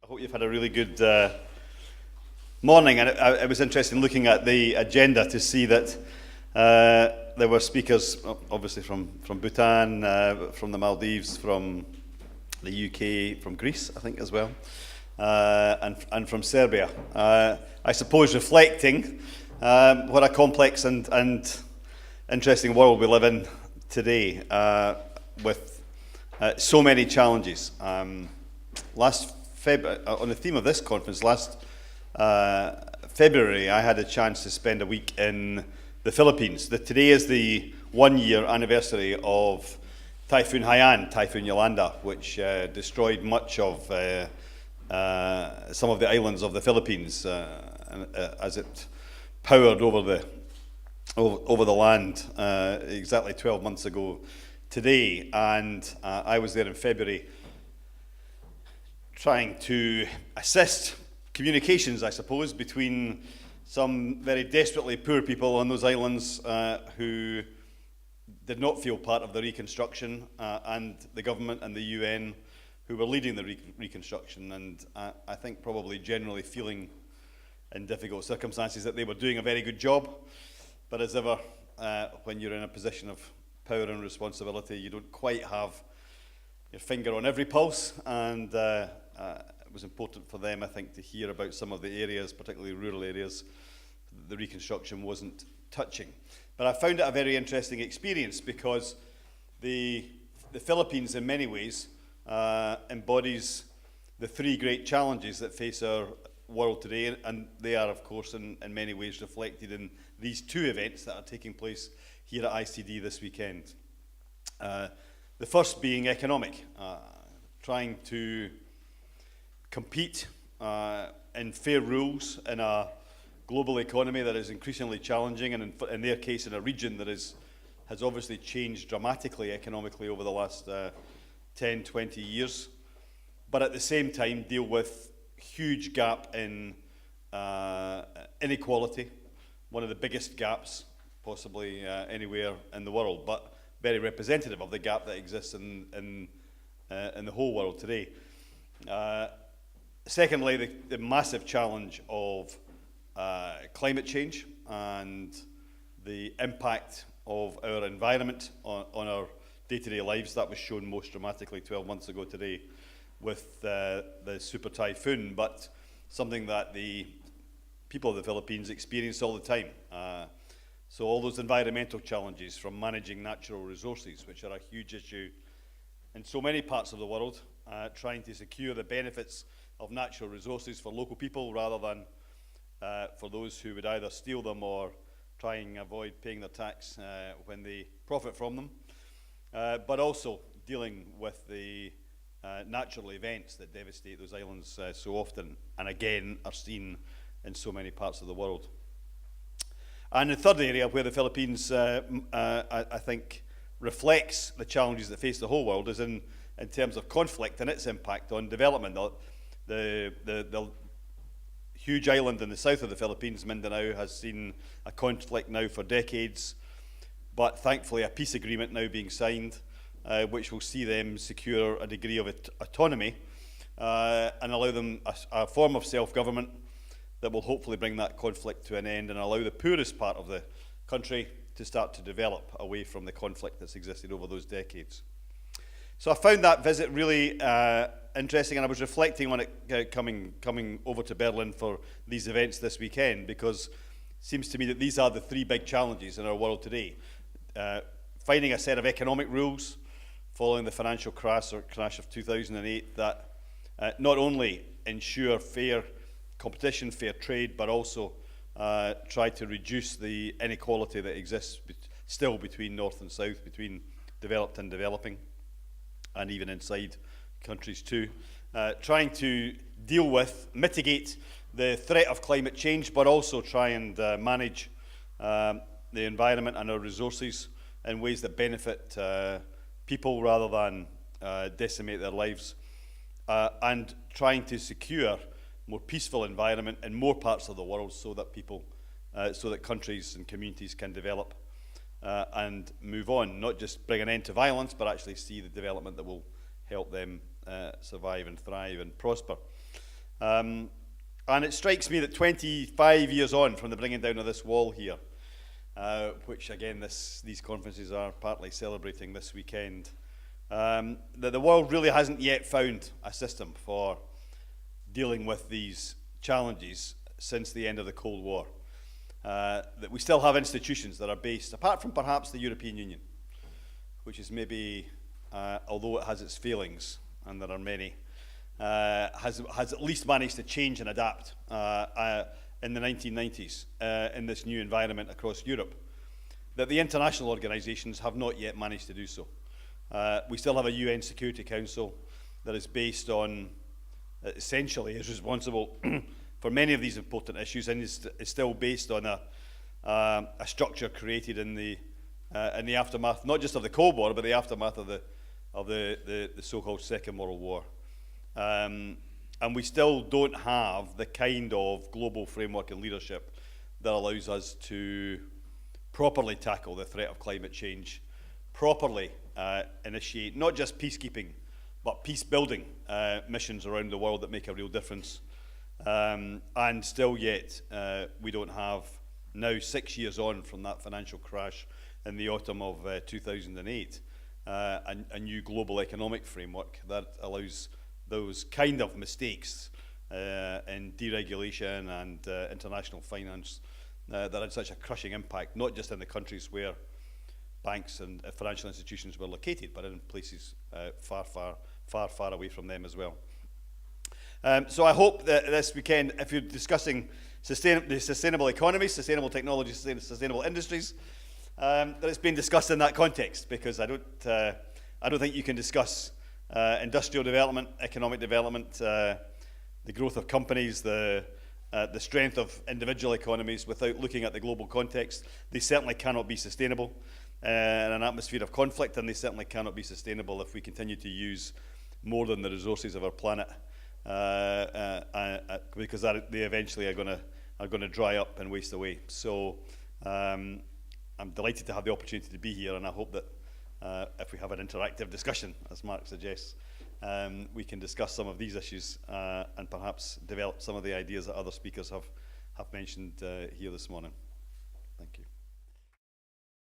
I hope you've had a really good morning, and it was interesting looking at the agenda to see that there were speakers, obviously from Bhutan, from the Maldives, from the UK, from Greece, I think as well, and from Serbia. I suppose reflecting what a complex and interesting world we live in today, with so many challenges. On the theme of this conference, last February, I had a chance to spend a week in the Philippines. Today is the 1-year anniversary of Typhoon Haiyan, Typhoon Yolanda, which destroyed much of some of the islands of the Philippines as it powered over the land exactly 12 months ago today. And I was there in February trying to assist communications, I suppose, between some very desperately poor people on those islands who did not feel part of the reconstruction, and the government and the UN who were leading the reconstruction, and I think probably generally feeling in difficult circumstances that they were doing a very good job. But as ever, when you're in a position of power and responsibility, you don't quite have your finger on every pulse, and it was important for them, I think, to hear about some of the areas, particularly rural areas, the reconstruction wasn't touching. But I found it a very interesting experience because the Philippines, in many ways, embodies the three great challenges that face our world today, and they are, of course, in many ways reflected in these two events that are taking place here at ICD this weekend. The first being economic, trying to compete in fair rules in a global economy that is increasingly challenging, and in their case in a region that has obviously changed dramatically economically over the last 10, 20 years, but at the same time deal with huge gap in inequality, one of the biggest gaps possibly anywhere in the world, but very representative of the gap that exists in the whole world today. Secondly, the massive challenge of climate change and the impact of our environment on our day-to-day lives. That was shown most dramatically 12 months ago today with the super typhoon, but something that the people of the Philippines experience all the time. So all those environmental challenges, from managing natural resources, which are a huge issue in so many parts of the world, trying to secure the benefits of natural resources for local people rather than for those who would either steal them or try and avoid paying their tax when they profit from them. But also dealing with the natural events that devastate those islands so often, and again are seen in so many parts of the world. And the third area where the Philippines, I think, reflects the challenges that face the whole world is in terms of conflict and its impact on development. The huge island in the south of the Philippines, Mindanao, has seen a conflict now for decades, but thankfully a peace agreement now being signed, which will see them secure a degree of autonomy and allow them a form of self-government that will hopefully bring that conflict to an end and allow the poorest part of the country to start to develop away from the conflict that's existed over those decades. So I found that visit really interesting, and I was reflecting on it coming over to Berlin for these events this weekend, because it seems to me that these are the three big challenges in our world today. Finding a set of economic rules following the financial crash of 2008 that not only ensure fair competition, fair trade, but also try to reduce the inequality that exists still between north and south, between developed and developing, and even inside countries too. Trying to deal with, mitigate the threat of climate change, but also try and manage the environment and our resources in ways that benefit people rather than decimate their lives, and trying to secure more peaceful environment in more parts of the world so that so that countries and communities can develop and move on, not just bring an end to violence, but actually see the development that will help them survive and thrive and prosper. And it strikes me that 25 years on from the bringing down of this wall here, which again these conferences are partly celebrating this weekend, that the world really hasn't yet found a system for dealing with these challenges since the end of the Cold War. That we still have institutions that are based, apart from perhaps the European Union, which is maybe, although it has its failings, and there are many, has at least managed to change and adapt in the 1990s in this new environment across Europe, that the international organisations have not yet managed to do so. We still have a UN Security Council that is based on, essentially is responsible for many of these important issues, and is still based on a structure created in the aftermath, not just of the Cold War, but the aftermath of the so-called Second World War. And we still don't have the kind of global framework and leadership that allows us to properly tackle the threat of climate change, properly initiate not just peacekeeping, but peace-building missions around the world that make a real difference. And still yet, we don't have, now 6 years on from that financial crash in the autumn of 2008, a new global economic framework that allows those kind of mistakes in deregulation and international finance that had such a crushing impact, not just in the countries where banks and financial institutions were located, but in places far away from them as well. So I hope that this weekend, if you're discussing the sustainable economies, sustainable technology, sustainable industries, that it's been discussed in that context, because I don't think you can discuss industrial development, economic development, the growth of companies, the strength of individual economies without looking at the global context. They certainly cannot be sustainable in an atmosphere of conflict, and they certainly cannot be sustainable if we continue to use more than the resources of our planet, because they eventually are going to dry up and waste away. So I'm delighted to have the opportunity to be here, and I hope that if we have an interactive discussion, as Mark suggests, we can discuss some of these issues and perhaps develop some of the ideas that other speakers have mentioned here this morning.